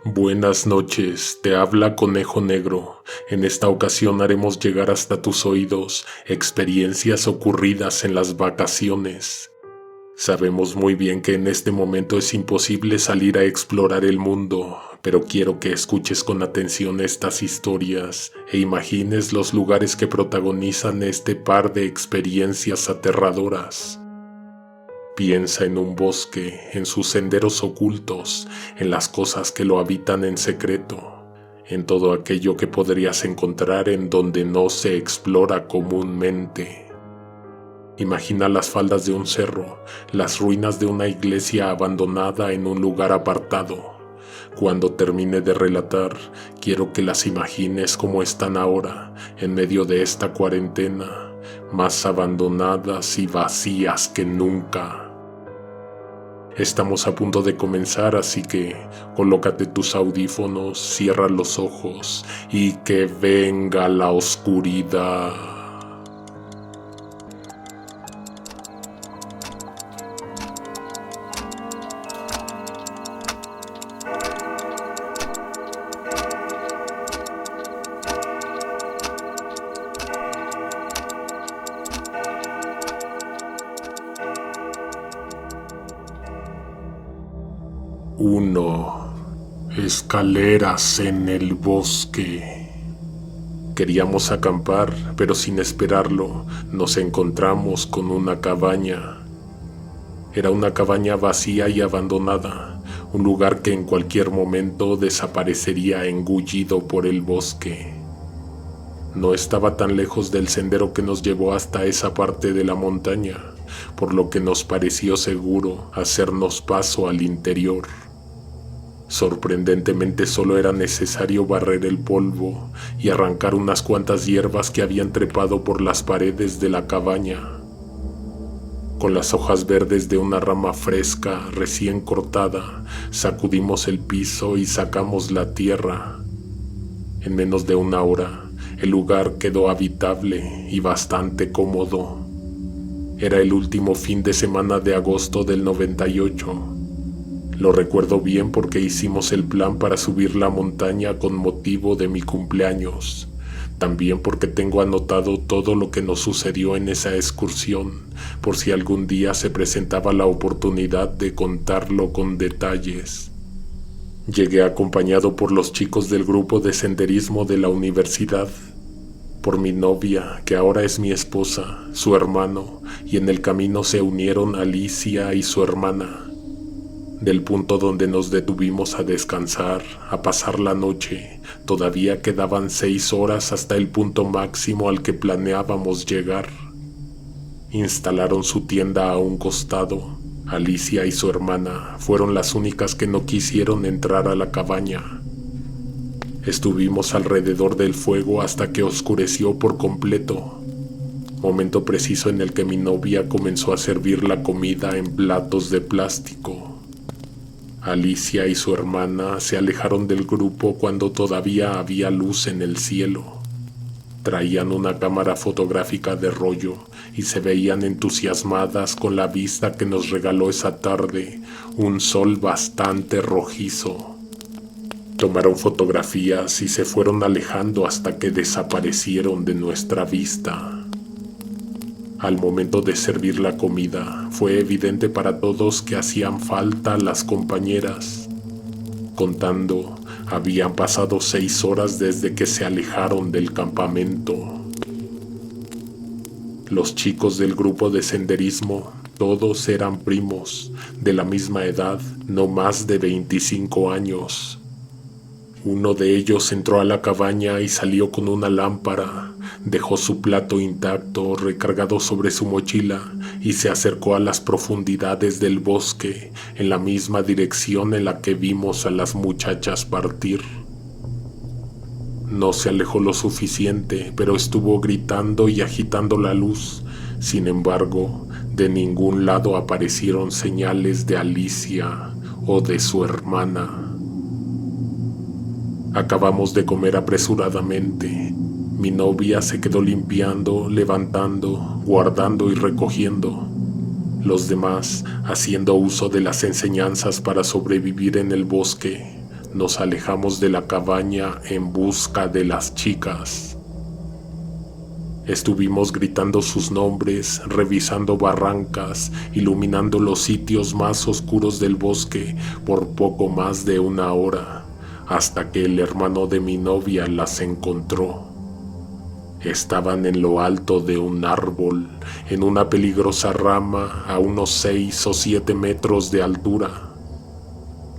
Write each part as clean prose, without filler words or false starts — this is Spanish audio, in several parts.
Buenas noches, te habla Conejo Negro. En esta ocasión haremos llegar hasta tus oídos experiencias ocurridas en las vacaciones. Sabemos muy bien que en este momento es imposible salir a explorar el mundo, pero quiero que escuches con atención estas historias e imagines los lugares que protagonizan este par de experiencias aterradoras. Piensa en un bosque, en sus senderos ocultos, en las cosas que lo habitan en secreto, en todo aquello que podrías encontrar en donde no se explora comúnmente. Imagina las faldas de un cerro, las ruinas de una iglesia abandonada en un lugar apartado. Cuando termine de relatar, quiero que las imagines como están ahora, en medio de esta cuarentena, más abandonadas y vacías que nunca. Estamos a punto de comenzar, así que colócate tus audífonos, cierra los ojos y que venga la oscuridad. Uno. Escaleras en el bosque. Queríamos acampar, pero sin esperarlo, nos encontramos con una cabaña. Era una cabaña vacía y abandonada, un lugar que en cualquier momento desaparecería engullido por el bosque. No estaba tan lejos del sendero que nos llevó hasta esa parte de la montaña, por lo que nos pareció seguro hacernos paso al interior. Sorprendentemente solo era necesario barrer el polvo y arrancar unas cuantas hierbas que habían trepado por las paredes de la cabaña. Con las hojas verdes de una rama fresca recién cortada, sacudimos el piso y sacamos la tierra. En menos de una hora, el lugar quedó habitable y bastante cómodo. Era el último fin de semana de agosto del 98. Lo recuerdo bien porque hicimos el plan para subir la montaña con motivo de mi cumpleaños. También porque tengo anotado todo lo que nos sucedió en esa excursión, por si algún día se presentaba la oportunidad de contarlo con detalles. Llegué acompañado por los chicos del grupo de senderismo de la universidad, por mi novia, que ahora es mi esposa, su hermano, y en el camino se unieron Alicia y su hermana. Del punto donde nos detuvimos a descansar, a pasar la noche, todavía quedaban 6 horas hasta el punto máximo al que planeábamos llegar. Instalaron su tienda a un costado. Alicia y su hermana fueron las únicas que no quisieron entrar a la cabaña. Estuvimos alrededor del fuego hasta que oscureció por completo, momento preciso en el que mi novia comenzó a servir la comida en platos de plástico. Alicia y su hermana se alejaron del grupo cuando todavía había luz en el cielo. Traían una cámara fotográfica de rollo y se veían entusiasmadas con la vista que nos regaló esa tarde, un sol bastante rojizo. Tomaron fotografías y se fueron alejando hasta que desaparecieron de nuestra vista. Al momento de servir la comida, fue evidente para todos que hacían falta las compañeras. Contando, habían pasado 6 horas desde que se alejaron del campamento. Los chicos del grupo de senderismo, todos eran primos, de la misma edad, no más de 25 años. Uno de ellos entró a la cabaña y salió con una lámpara. Dejó su plato intacto recargado sobre su mochila y se acercó a las profundidades del bosque en la misma dirección en la que vimos a las muchachas partir. No se alejó lo suficiente, pero estuvo gritando y agitando la luz. Sin embargo, de ningún lado aparecieron señales de Alicia o de su hermana. Acabamos de comer apresuradamente. Mi novia se quedó limpiando, levantando, guardando y recogiendo. Los demás, haciendo uso de las enseñanzas para sobrevivir en el bosque, nos alejamos de la cabaña en busca de las chicas. Estuvimos gritando sus nombres, revisando barrancas, iluminando los sitios más oscuros del bosque por poco más de 1 hora, hasta que el hermano de mi novia las encontró. Estaban en lo alto de un árbol, en una peligrosa rama a unos 6 o 7 metros de altura.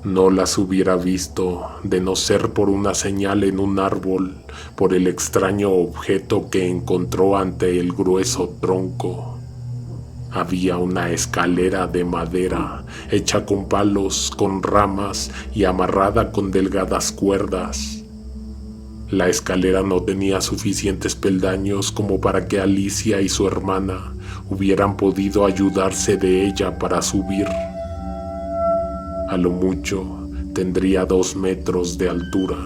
No las hubiera visto de no ser por una señal en un árbol, por el extraño objeto que encontró ante el grueso tronco. Había una escalera de madera, hecha con palos, con ramas y amarrada con delgadas cuerdas. La escalera no tenía suficientes peldaños como para que Alicia y su hermana hubieran podido ayudarse de ella para subir. A lo mucho tendría 2 metros de altura.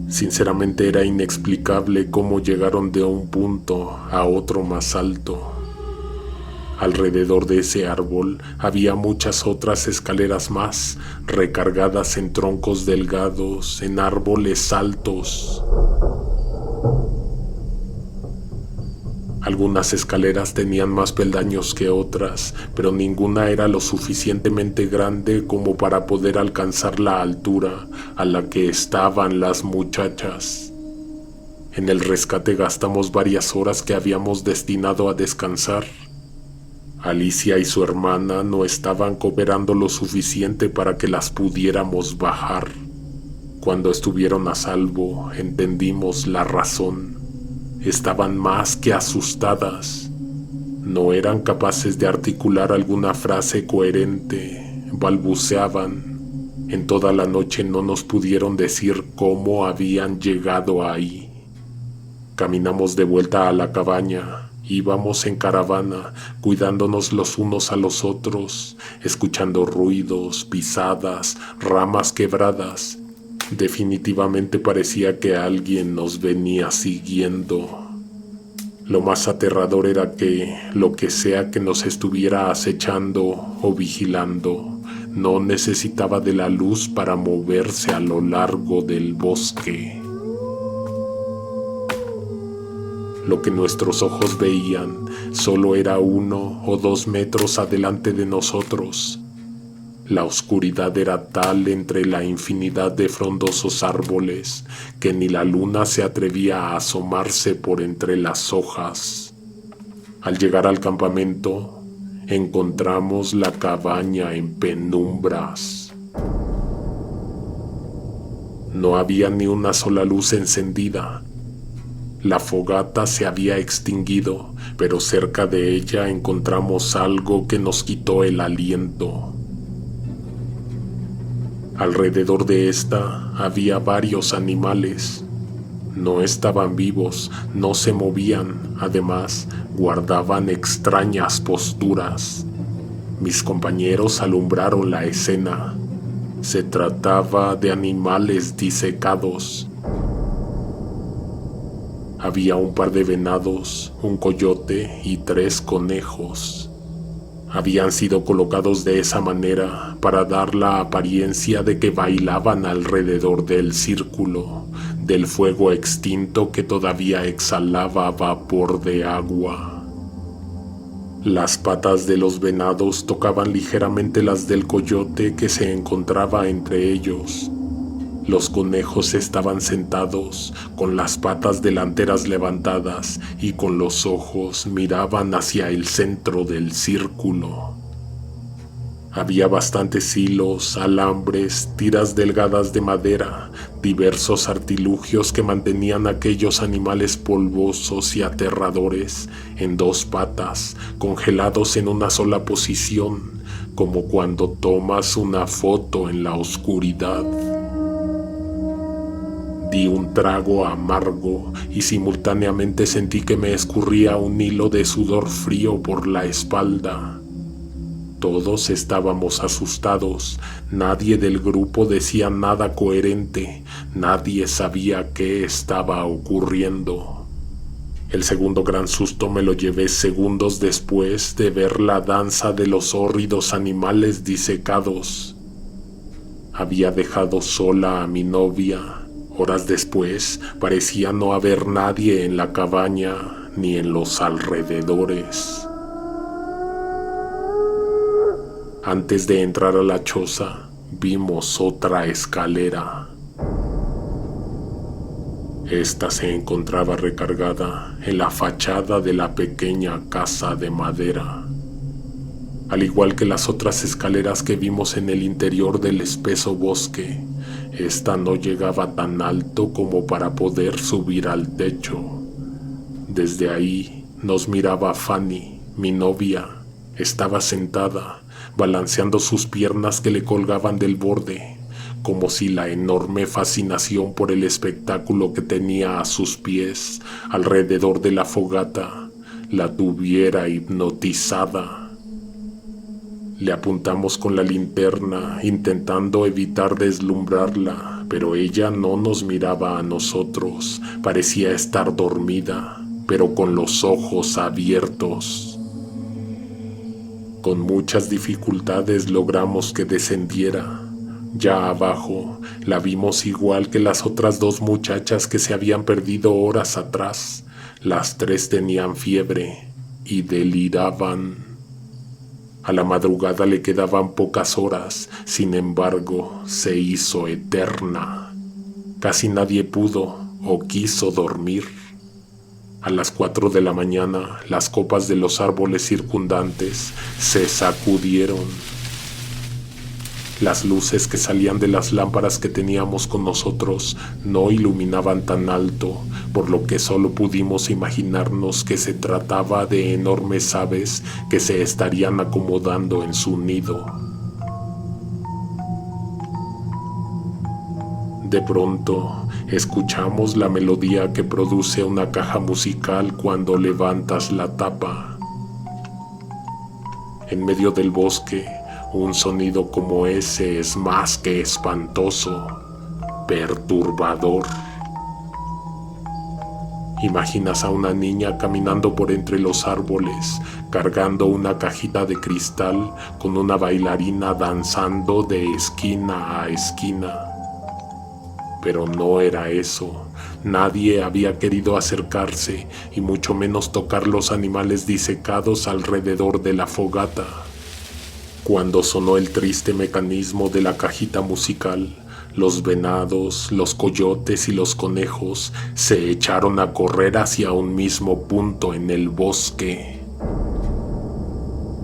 Sinceramente era inexplicable cómo llegaron de un punto a otro más alto. Alrededor de ese árbol había muchas otras escaleras más, recargadas en troncos delgados, en árboles altos. Algunas escaleras tenían más peldaños que otras, pero ninguna era lo suficientemente grande como para poder alcanzar la altura a la que estaban las muchachas. En el rescate gastamos varias horas que habíamos destinado a descansar. Alicia y su hermana no estaban cooperando lo suficiente para que las pudiéramos bajar. Cuando estuvieron a salvo, entendimos la razón. Estaban más que asustadas. No eran capaces de articular alguna frase coherente, balbuceaban. En toda la noche no nos pudieron decir cómo habían llegado ahí. Caminamos de vuelta a la cabaña. Íbamos en caravana, cuidándonos los unos a los otros, escuchando ruidos, pisadas, ramas quebradas. Definitivamente parecía que alguien nos venía siguiendo. Lo más aterrador era que, lo que sea que nos estuviera acechando o vigilando, no necesitaba de la luz para moverse a lo largo del bosque. Lo que nuestros ojos veían solo era 1 o 2 metros adelante de nosotros. La oscuridad era tal entre la infinidad de frondosos árboles que ni la luna se atrevía a asomarse por entre las hojas. Al llegar al campamento, encontramos la cabaña en penumbras. No había ni una sola luz encendida. La fogata se había extinguido, pero cerca de ella encontramos algo que nos quitó el aliento. Alrededor de esta había varios animales. No estaban vivos, no se movían, además guardaban extrañas posturas. Mis compañeros alumbraron la escena. Se trataba de animales disecados. Había un par de venados, un coyote y 3 conejos. Habían sido colocados de esa manera para dar la apariencia de que bailaban alrededor del círculo, del fuego extinto que todavía exhalaba vapor de agua. Las patas de los venados tocaban ligeramente las del coyote que se encontraba entre ellos. Los conejos estaban sentados, con las patas delanteras levantadas y con los ojos miraban hacia el centro del círculo. Había bastantes hilos, alambres, tiras delgadas de madera, diversos artilugios que mantenían a aquellos animales polvosos y aterradores en 2 patas, congelados en una sola posición, como cuando tomas una foto en la oscuridad. Di un trago amargo y simultáneamente sentí que me escurría un hilo de sudor frío por la espalda. Todos estábamos asustados, nadie del grupo decía nada coherente, nadie sabía qué estaba ocurriendo. El segundo gran susto me lo llevé segundos después de ver la danza de los hórridos animales disecados. Había dejado sola a mi novia. Horas después parecía no haber nadie en la cabaña ni en los alrededores. Antes de entrar a la choza, vimos otra escalera. Esta se encontraba recargada en la fachada de la pequeña casa de madera. Al igual que las otras escaleras que vimos en el interior del espeso bosque, esta no llegaba tan alto como para poder subir al techo. Desde ahí nos miraba Fanny, mi novia. Estaba sentada, balanceando sus piernas que le colgaban del borde, como si la enorme fascinación por el espectáculo que tenía a sus pies alrededor de la fogata la tuviera hipnotizada. Le apuntamos con la linterna, intentando evitar deslumbrarla, pero ella no nos miraba a nosotros. Parecía estar dormida, pero con los ojos abiertos. Con muchas dificultades logramos que descendiera. Ya abajo, la vimos igual que las otras dos muchachas que se habían perdido horas atrás. Las tres tenían fiebre y deliraban. A la madrugada le quedaban pocas horas, sin embargo, se hizo eterna. Casi nadie pudo o quiso dormir. A las 4 de la mañana, las copas de los árboles circundantes se sacudieron. Las luces que salían de las lámparas que teníamos con nosotros no iluminaban tan alto, por lo que solo pudimos imaginarnos que se trataba de enormes aves que se estarían acomodando en su nido. De pronto, escuchamos la melodía que produce una caja musical cuando levantas la tapa. En medio del bosque, un sonido como ese es más que espantoso, perturbador. Imaginas a una niña caminando por entre los árboles, cargando una cajita de cristal con una bailarina danzando de esquina a esquina. Pero no era eso. Nadie había querido acercarse y mucho menos tocar los animales disecados alrededor de la fogata. Cuando sonó el triste mecanismo de la cajita musical, los venados, los coyotes y los conejos se echaron a correr hacia un mismo punto en el bosque.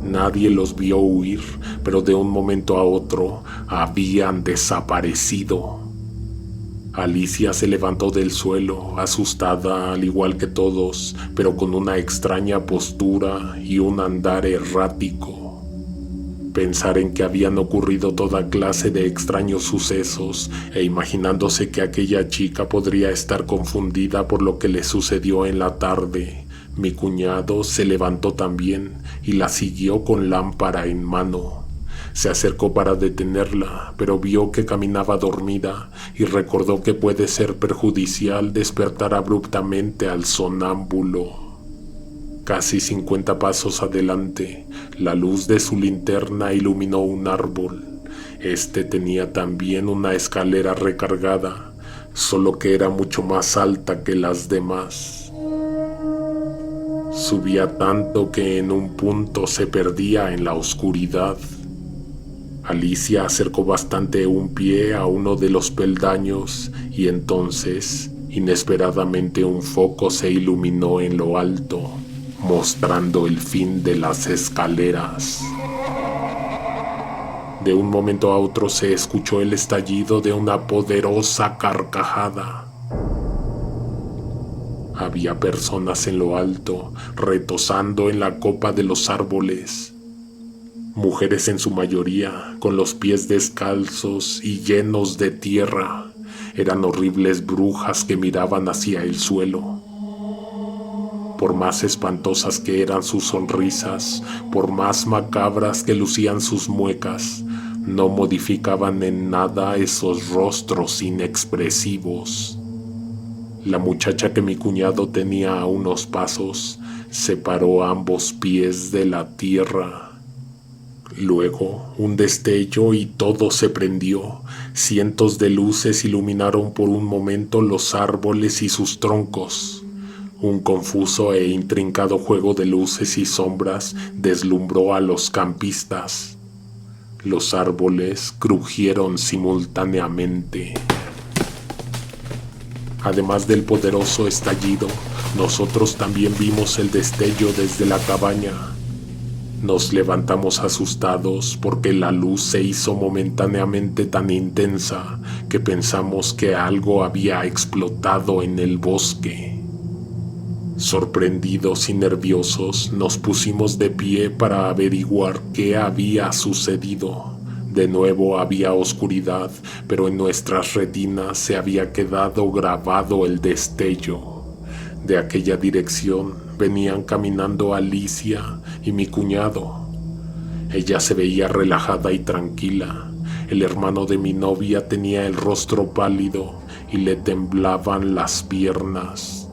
Nadie los vio huir, pero de un momento a otro habían desaparecido. Alicia se levantó del suelo, asustada al igual que todos, pero con una extraña postura y un andar errático. Pensar en que habían ocurrido toda clase de extraños sucesos e imaginándose que aquella chica podría estar confundida por lo que le sucedió en la tarde, mi cuñado se levantó también y la siguió con lámpara en mano. Se acercó para detenerla, pero vio que caminaba dormida y recordó que puede ser perjudicial despertar abruptamente al sonámbulo. Casi 50 pasos adelante, la luz de su linterna iluminó un árbol. Este tenía también una escalera recargada, solo que era mucho más alta que las demás. Subía tanto que en un punto se perdía en la oscuridad. Alicia acercó bastante un pie a uno de los peldaños y entonces, inesperadamente, un foco se iluminó en lo alto, mostrando el fin de las escaleras. De un momento a otro se escuchó el estallido de una poderosa carcajada. Había personas en lo alto, retozando en la copa de los árboles. Mujeres en su mayoría, con los pies descalzos y llenos de tierra. Eran horribles brujas que miraban hacia el suelo. Por más espantosas que eran sus sonrisas, por más macabras que lucían sus muecas, no modificaban en nada esos rostros inexpresivos. La muchacha que mi cuñado tenía a unos pasos separó ambos pies de la tierra. Luego, un destello y todo se prendió. Cientos de luces iluminaron por un momento los árboles y sus troncos. Un confuso e intrincado juego de luces y sombras deslumbró a los campistas. Los árboles crujieron simultáneamente. Además del poderoso estallido, nosotros también vimos el destello desde la cabaña. Nos levantamos asustados porque la luz se hizo momentáneamente tan intensa que pensamos que algo había explotado en el bosque. Sorprendidos y nerviosos, nos pusimos de pie para averiguar qué había sucedido. De nuevo había oscuridad, pero en nuestras retinas se había quedado grabado el destello. De aquella dirección venían caminando Alicia y mi cuñado. Ella se veía relajada y tranquila. El hermano de mi novia tenía el rostro pálido y le temblaban las piernas.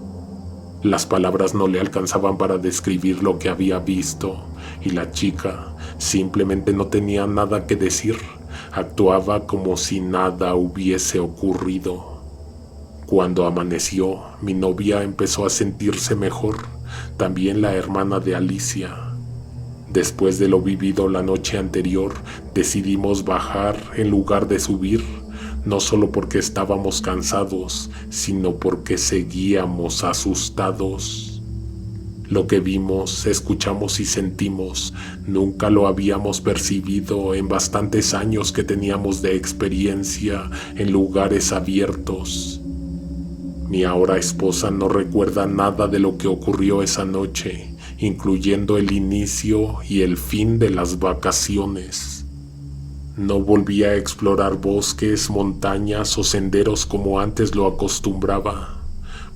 Las palabras no le alcanzaban para describir lo que había visto, y la chica simplemente no tenía nada que decir. Actuaba como si nada hubiese ocurrido. Cuando amaneció, mi novia empezó a sentirse mejor, también la hermana de Alicia. Después de lo vivido la noche anterior, decidimos bajar en lugar de subir, no solo porque estábamos cansados, sino porque seguíamos asustados. Lo que vimos, escuchamos y sentimos, nunca lo habíamos percibido en bastantes años que teníamos de experiencia en lugares abiertos. Mi ahora esposa no recuerda nada de lo que ocurrió esa noche, incluyendo el inicio y el fin de las vacaciones. No volví a explorar bosques, montañas o senderos como antes lo acostumbraba.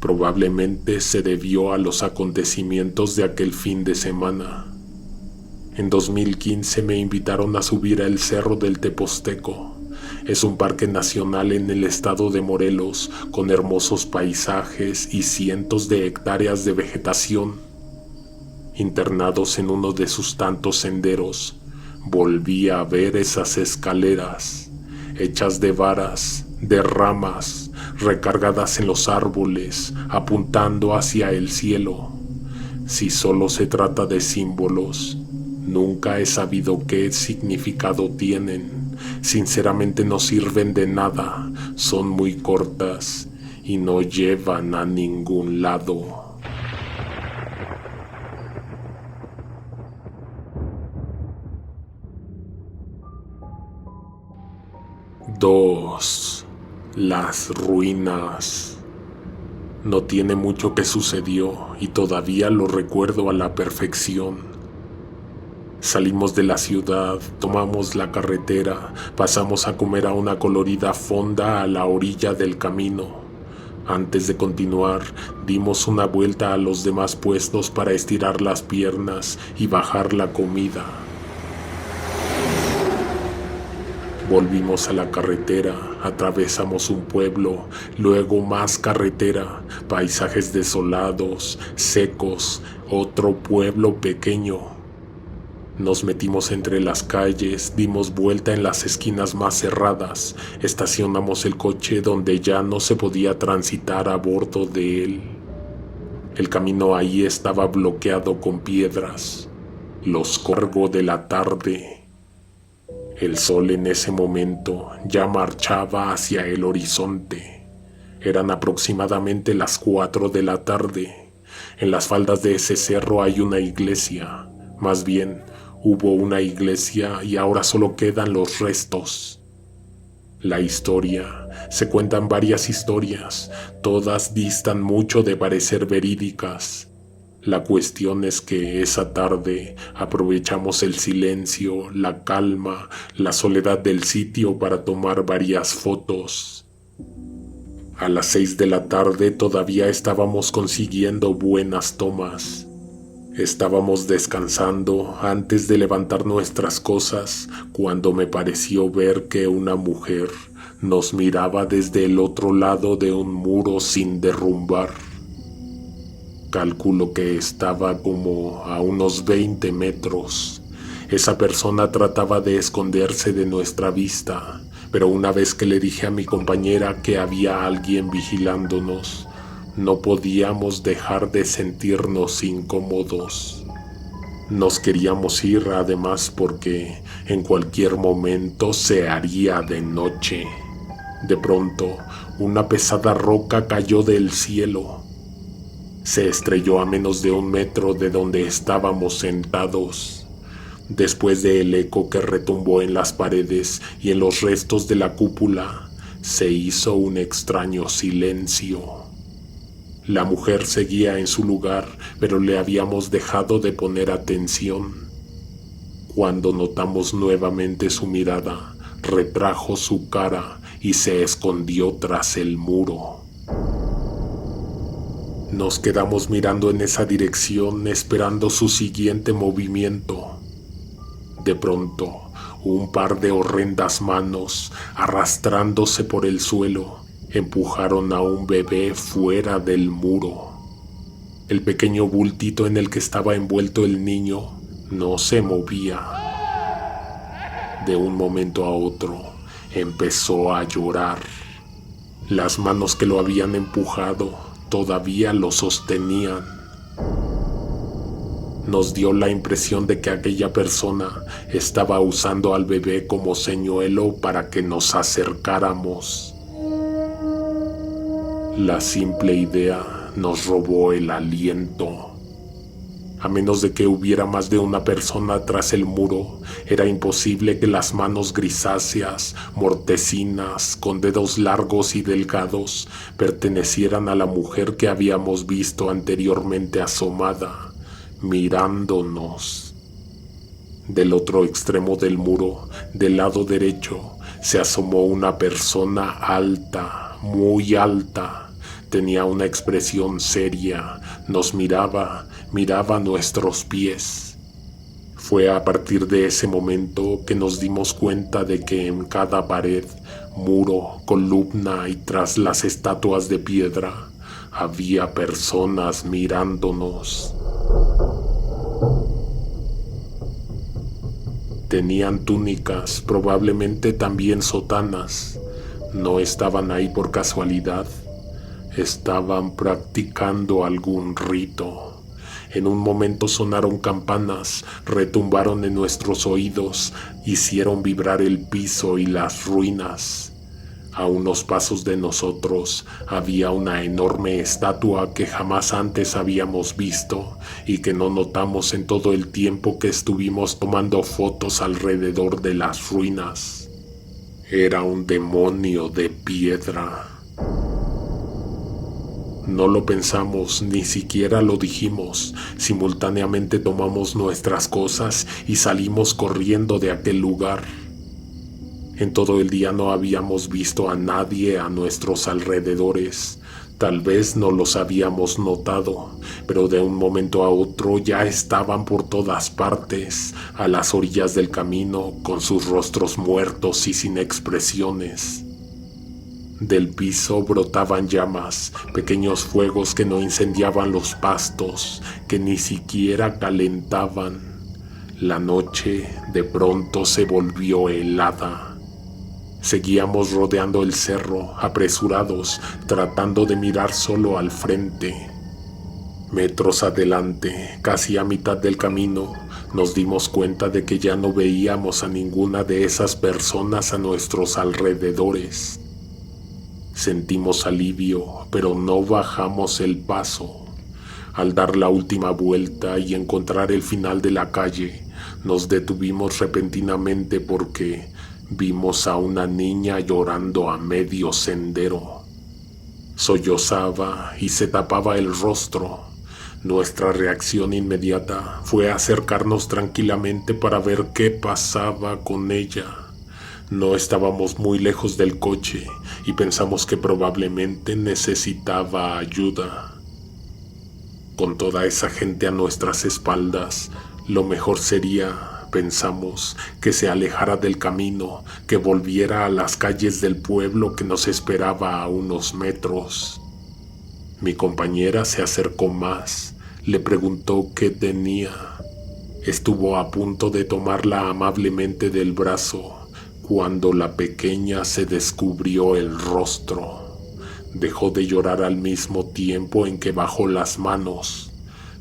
Probablemente se debió a los acontecimientos de aquel fin de semana. En 2015 me invitaron a subir al Cerro del Teposteco. Es un parque nacional en el estado de Morelos, con hermosos paisajes y cientos de hectáreas de vegetación. Internados en uno de sus tantos senderos, volví a ver esas escaleras, hechas de varas, de ramas, recargadas en los árboles, apuntando hacia el cielo. Si solo se trata de símbolos, nunca he sabido qué significado tienen. Sinceramente no sirven de nada, son muy cortas y no llevan a ningún lado. 2. Las ruinas. No tiene mucho que sucedió y todavía lo recuerdo a la perfección. Salimos de la ciudad, tomamos la carretera, pasamos a comer a una colorida fonda a la orilla del camino. Antes de continuar, dimos una vuelta a los demás puestos para estirar las piernas y bajar la comida. Volvimos a la carretera, atravesamos un pueblo, luego más carretera, paisajes desolados, secos, otro pueblo pequeño. Nos metimos entre las calles, dimos vuelta en las esquinas más cerradas, estacionamos el coche donde ya no se podía transitar a bordo de él. El camino ahí estaba bloqueado con piedras. Los cargos de la tarde. El sol en ese momento ya marchaba hacia el horizonte. Eran aproximadamente las 4 de la tarde. En las faldas de ese cerro hay una iglesia. Más bien, hubo una iglesia y ahora solo quedan los restos. La historia, se cuentan varias historias, todas distan mucho de parecer verídicas. La cuestión es que esa tarde aprovechamos el silencio, la calma, la soledad del sitio para tomar varias fotos. A las 6 de la tarde todavía estábamos consiguiendo buenas tomas. Estábamos descansando antes de levantar nuestras cosas cuando me pareció ver que una mujer nos miraba desde el otro lado de un muro sin derrumbar. Calculo que estaba como a unos 20 metros. Esa persona trataba de esconderse de nuestra vista, pero una vez que le dije a mi compañera que había alguien vigilándonos, no podíamos dejar de sentirnos incómodos. Nos queríamos ir además porque en cualquier momento se haría de noche. De pronto, una pesada roca cayó del cielo. Se estrelló a menos de 1 metro de donde estábamos sentados. Después del eco que retumbó en las paredes y en los restos de la cúpula, se hizo un extraño silencio. La mujer seguía en su lugar, pero le habíamos dejado de poner atención. Cuando notamos nuevamente su mirada, retrajo su cara y se escondió tras el muro. Nos quedamos mirando en esa dirección, esperando su siguiente movimiento. De pronto, un par de horrendas manos, arrastrándose por el suelo, empujaron a un bebé fuera del muro. El pequeño bultito en el que estaba envuelto el niño no se movía. De un momento a otro, empezó a llorar. Las manos que lo habían empujado todavía lo sostenían. Nos dio la impresión de que aquella persona estaba usando al bebé como señuelo para que nos acercáramos. La simple idea nos robó el aliento. A menos de que hubiera más de una persona tras el muro, era imposible que las manos grisáceas, mortecinas, con dedos largos y delgados, pertenecieran a la mujer que habíamos visto anteriormente asomada, mirándonos. Del otro extremo del muro, del lado derecho, se asomó una persona alta, muy alta. Tenía una expresión seria, nos miraba nuestros pies. Fue a partir de ese momento que nos dimos cuenta de que en cada pared, muro, columna y tras las estatuas de piedra, había personas mirándonos. Tenían túnicas, probablemente también sotanas. No estaban ahí por casualidad. Estaban practicando algún rito. En un momento sonaron campanas, retumbaron en nuestros oídos, hicieron vibrar el piso y las ruinas. A unos pasos de nosotros había una enorme estatua que jamás antes habíamos visto y que no notamos en todo el tiempo que estuvimos tomando fotos alrededor de las ruinas. Era un demonio de piedra. No lo pensamos, ni siquiera lo dijimos. Simultáneamente tomamos nuestras cosas y salimos corriendo de aquel lugar. En todo el día no habíamos visto a nadie a nuestros alrededores. Tal vez no los habíamos notado, pero de un momento a otro ya estaban por todas partes, a las orillas del camino, con sus rostros muertos y sin expresiones. Del piso brotaban llamas, pequeños fuegos que no incendiaban los pastos, que ni siquiera calentaban. La noche de pronto se volvió helada. Seguíamos rodeando el cerro, apresurados, tratando de mirar solo al frente. Metros adelante, casi a mitad del camino, nos dimos cuenta de que ya no veíamos a ninguna de esas personas a nuestros alrededores. Sentimos alivio, pero no bajamos el paso. Al dar la última vuelta y encontrar el final de la calle, nos detuvimos repentinamente porque vimos a una niña llorando a medio sendero. Sollozaba y se tapaba el rostro. Nuestra reacción inmediata fue acercarnos tranquilamente para ver qué pasaba con ella. No estábamos muy lejos del coche y pensamos que probablemente necesitaba ayuda. Con toda esa gente a nuestras espaldas, lo mejor sería, pensamos, que se alejara del camino, que volviera a las calles del pueblo que nos esperaba a unos metros. Mi compañera se acercó más, le preguntó qué tenía. Estuvo a punto de tomarla amablemente del brazo cuando la pequeña se descubrió el rostro. Dejó de llorar al mismo tiempo en que bajó las manos.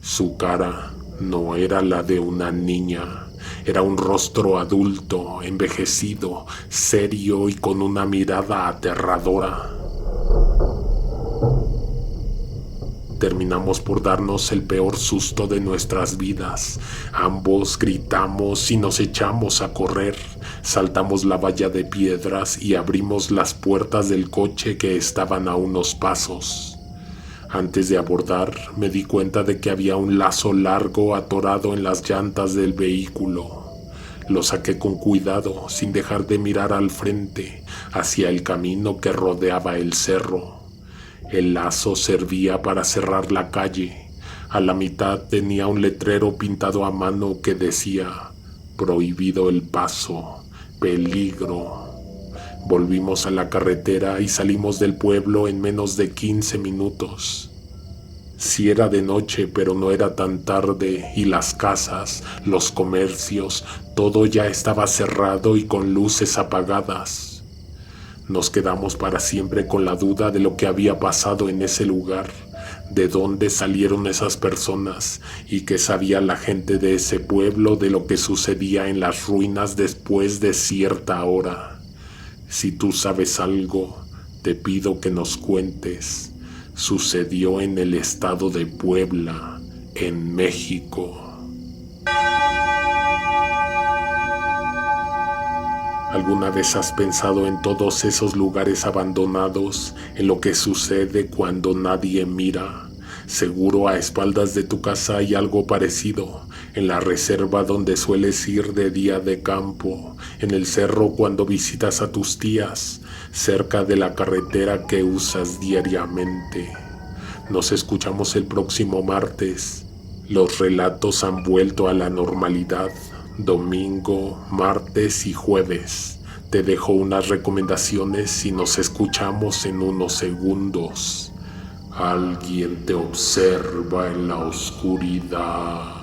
Su cara no era la de una niña, era un rostro adulto, envejecido, serio y con una mirada aterradora. Terminamos por darnos el peor susto de nuestras vidas. Ambos gritamos y nos echamos a correr. Saltamos la valla de piedras y abrimos las puertas del coche que estaban a unos pasos. Antes de abordar, me di cuenta de que había un lazo largo atorado en las llantas del vehículo. Lo saqué con cuidado, sin dejar de mirar al frente, hacia el camino que rodeaba el cerro. El lazo servía para cerrar la calle. A la mitad tenía un letrero pintado a mano que decía: prohibido el paso, peligro. Volvimos a la carretera y salimos del pueblo en menos de 15 minutos. Sí era de noche, pero no era tan tarde, y las casas, los comercios, todo ya estaba cerrado y con luces apagadas. Nos quedamos para siempre con la duda de lo que había pasado en ese lugar, de dónde salieron esas personas y qué sabía la gente de ese pueblo de lo que sucedía en las ruinas después de cierta hora. Si tú sabes algo, te pido que nos cuentes. Sucedió en el estado de Puebla, en México. ¿Alguna vez has pensado en todos esos lugares abandonados, en lo que sucede cuando nadie mira? Seguro a espaldas de tu casa hay algo parecido, en la reserva donde sueles ir de día de campo, en el cerro cuando visitas a tus tías, cerca de la carretera que usas diariamente. Nos escuchamos el próximo martes. Los relatos han vuelto a la normalidad. Domingo, martes y jueves. Te dejo unas recomendaciones y nos escuchamos en unos segundos. Alguien te observa en la oscuridad.